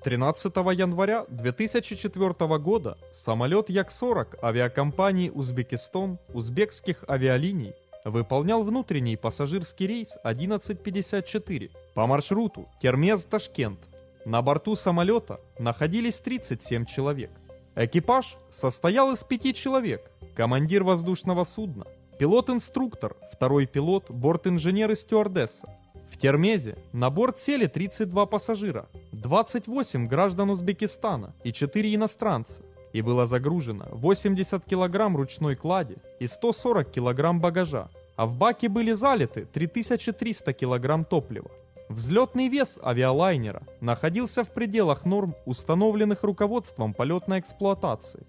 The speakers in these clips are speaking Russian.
13 января 2004 года самолет Як-40 авиакомпании «Узбекистон» узбекских авиалиний выполнял внутренний пассажирский рейс 1154 по маршруту Термез-Ташкент. На борту самолета находились 37 человек. Экипаж состоял из 5 человек: командир воздушного судна, пилот-инструктор, второй пилот, борт-инженер и стюардесса. В Термезе на борт сели 32 пассажира, 28 граждан Узбекистана и 4 иностранца, и было загружено 80 килограмм ручной клади и 140 килограмм багажа, а в баке были залиты 3300 килограмм топлива. Взлетный вес авиалайнера находился в пределах норм, установленных руководством полетной эксплуатации.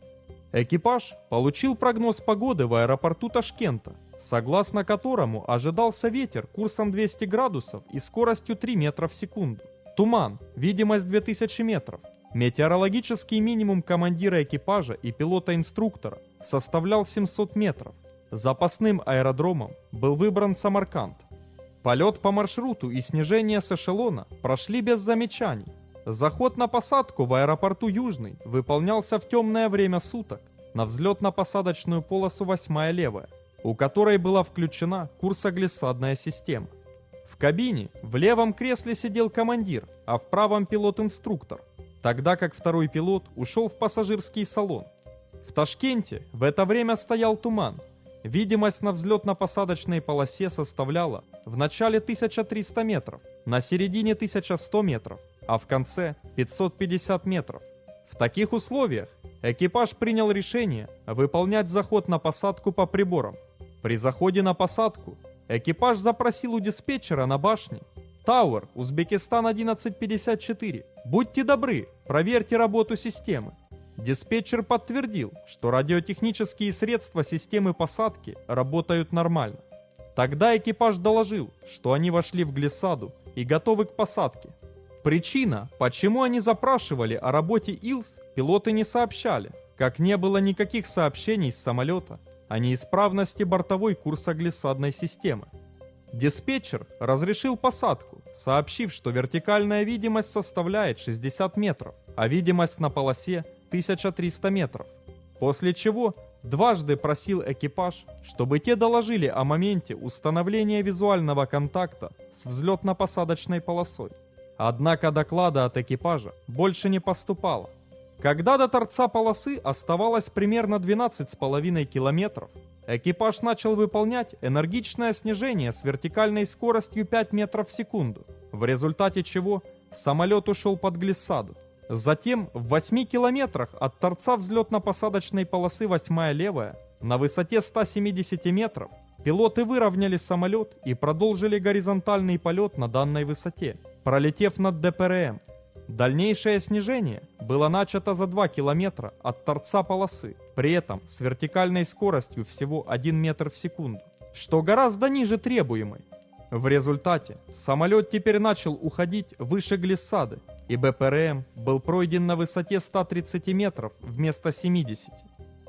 Экипаж получил прогноз погоды в аэропорту Ташкента, согласно которому ожидался ветер курсом 200 градусов и скоростью 3 метра в секунду. Туман, видимость 2000 метров. Метеорологический минимум командира экипажа и пилота-инструктора составлял 700 метров. Запасным аэродромом был выбран Самарканд. Полет по маршруту и снижение с эшелона прошли без замечаний. Заход на посадку в аэропорту Южный выполнялся в темное время суток на взлетно-посадочную полосу 8-я левая, у которой была включена курсоглиссадная система. В кабине в левом кресле сидел командир, а в правом пилот-инструктор, тогда как второй пилот ушел в пассажирский салон. В Ташкенте в это время стоял туман. Видимость на взлетно-посадочной полосе составляла в начале 1300 метров, на середине 1100 метров, а в конце 550 метров. В таких условиях экипаж принял решение выполнять заход на посадку по приборам. При заходе на посадку экипаж запросил у диспетчера на башне: «Тауэр, Узбекистан 1154, будьте добры, проверьте работу системы». Диспетчер подтвердил, что радиотехнические средства системы посадки работают нормально. Тогда экипаж доложил, что они вошли в глиссаду и готовы к посадке. Причина, почему они запрашивали о работе ИЛС, пилоты не сообщали, как не было никаких сообщений с самолета о неисправности бортовой курсоглиссадной системы. Диспетчер разрешил посадку, сообщив, что вертикальная видимость составляет 60 метров, а видимость на полосе 1300 метров. После чего дважды просил экипаж, чтобы те доложили о моменте установления визуального контакта с взлетно-посадочной полосой. Однако доклада от экипажа больше не поступало. Когда до торца полосы оставалось примерно 12,5 километров, экипаж начал выполнять энергичное снижение с вертикальной скоростью 5 метров в секунду, в результате чего самолет ушел под глиссаду. Затем в 8 километрах от торца взлетно-посадочной полосы 8-я левая, на высоте 170 метров, пилоты выровняли самолет и продолжили горизонтальный полет на данной высоте, пролетев над ДПРМ. Дальнейшее снижение было начато за 2 километра от торца полосы, при этом с вертикальной скоростью всего 1 метр в секунду, что гораздо ниже требуемой. В результате самолет теперь начал уходить выше глиссады, и БПРМ был пройден на высоте 130 метров вместо 70.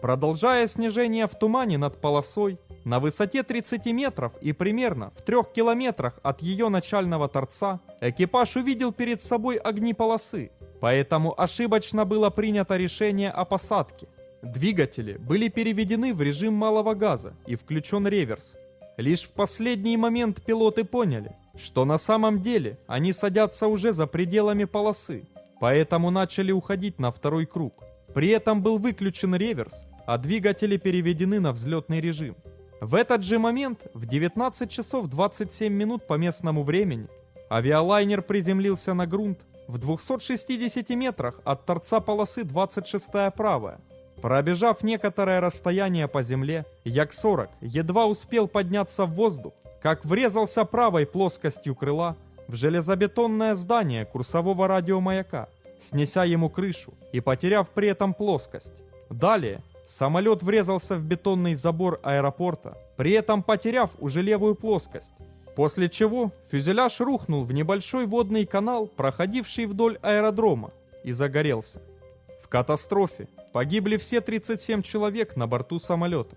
Продолжая снижение в тумане над полосой, на высоте 30 метров и примерно в 3 километрах от ее начального торца, экипаж увидел перед собой огни полосы, поэтому ошибочно было принято решение о посадке. Двигатели были переведены в режим малого газа и включен реверс. Лишь в последний момент пилоты поняли, что на самом деле они садятся уже за пределами полосы, поэтому начали уходить на второй круг. При этом был выключен реверс, а двигатели переведены на взлетный режим. В этот же момент, в 19 часов 27 минут по местному времени, авиалайнер приземлился на грунт в 260 метрах от торца полосы 26-я правая. Пробежав некоторое расстояние по земле, Як-40 едва успел подняться в воздух, как врезался правой плоскостью крыла в железобетонное здание курсового радиомаяка, снеся ему крышу и потеряв при этом плоскость. Далее самолет врезался в бетонный забор аэропорта, при этом потеряв уже левую плоскость, после чего фюзеляж рухнул в небольшой водный канал, проходивший вдоль аэродрома, и загорелся. В катастрофе погибли все 37 человек на борту самолета.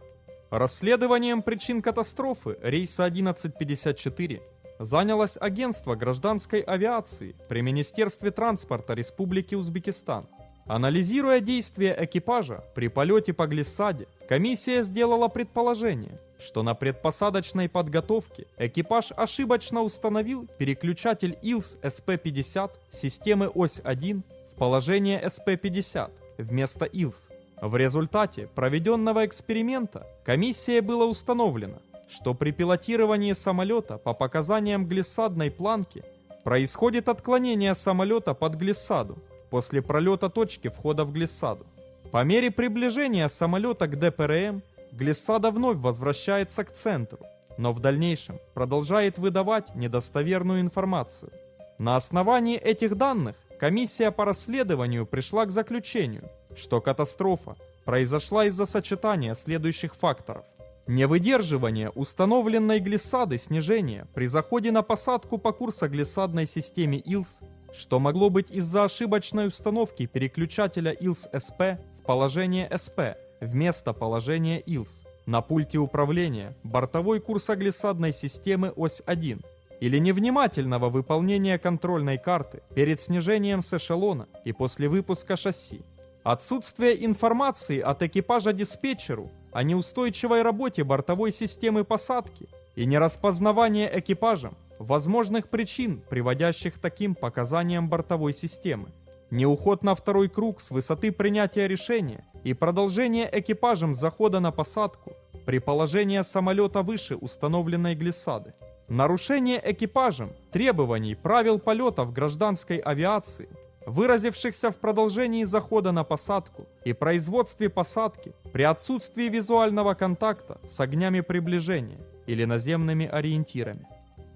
Расследованием причин катастрофы рейса 1154 занялось агентство гражданской авиации при Министерстве транспорта Республики Узбекистан. Анализируя действия экипажа при полете по глиссаде, комиссия сделала предположение, что на предпосадочной подготовке экипаж ошибочно установил переключатель ИЛС СП-50 системы ось-1 в положение СП-50 вместо ИЛС. В результате проведенного эксперимента комиссией было установлено, что при пилотировании самолета по показаниям глиссадной планки происходит отклонение самолета под глиссаду после пролета точки входа в глиссаду. По мере приближения самолета к ДПРМ, глиссада вновь возвращается к центру, но в дальнейшем продолжает выдавать недостоверную информацию. На основании этих данных комиссия по расследованию пришла к заключению, что катастрофа произошла из-за сочетания следующих факторов. Невыдерживание установленной глиссады снижения при заходе на посадку по курсоглиссадной системе ИЛС, что могло быть из-за ошибочной установки переключателя ИЛС-СП в положение СП вместо положения ИЛС на пульте управления бортовой курсоглиссадной системы ось-1 или невнимательного выполнения контрольной карты перед снижением с эшелона и после выпуска шасси. Отсутствие информации от экипажа диспетчеру о неустойчивой работе бортовой системы посадки и нераспознавание экипажем возможных причин, приводящих к таким показаниям бортовой системы. Неуход на второй круг с высоты принятия решения и продолжение экипажем захода на посадку при положении самолета выше установленной глиссады. Нарушение экипажем требований правил полета в гражданской авиации, выразившихся в продолжении захода на посадку и производстве посадки при отсутствии визуального контакта с огнями приближения или наземными ориентирами.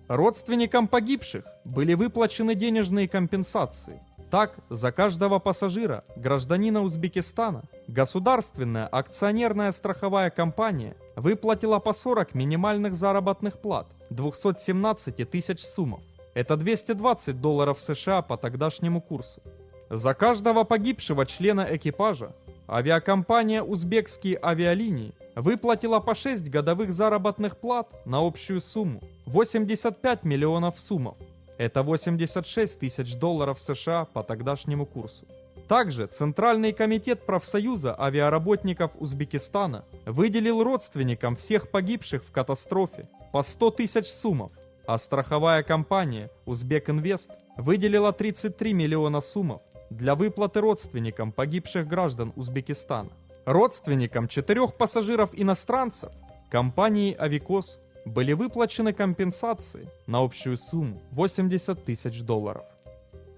Родственникам погибших были выплачены денежные компенсации. Так, за каждого пассажира, гражданина Узбекистана, государственная акционерная страховая компания выплатила по 40 минимальных заработных плат 217 тысяч сумов. Это $220 США по тогдашнему курсу. За каждого погибшего члена экипажа авиакомпания «Узбекские авиалинии» выплатила по 6 годовых заработных плат на общую сумму 85 миллионов сумов. Это $86 тысяч США по тогдашнему курсу. Также Центральный комитет профсоюза авиаработников Узбекистана выделил родственникам всех погибших в катастрофе по 100 тысяч сумов, а страховая компания «Узбек-Инвест» выделила 33 миллиона сумов для выплаты родственникам погибших граждан Узбекистана. Родственникам 4 пассажиров-иностранцев компании «Авикос» были выплачены компенсации на общую сумму $80 тысяч.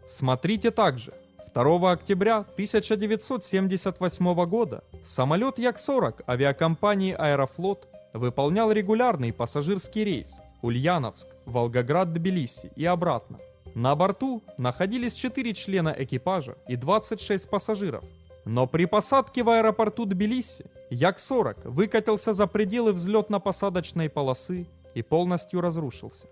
Смотрите также. 2 октября 1978 года самолет Як-40 авиакомпании «Аэрофлот» выполнял регулярный пассажирский рейс Ульяновск, Волгоград, Тбилиси и обратно. На борту находились 4 члена экипажа и 26 пассажиров. Но при посадке в аэропорту Тбилиси Як-40 выкатился за пределы взлетно-посадочной полосы и полностью разрушился.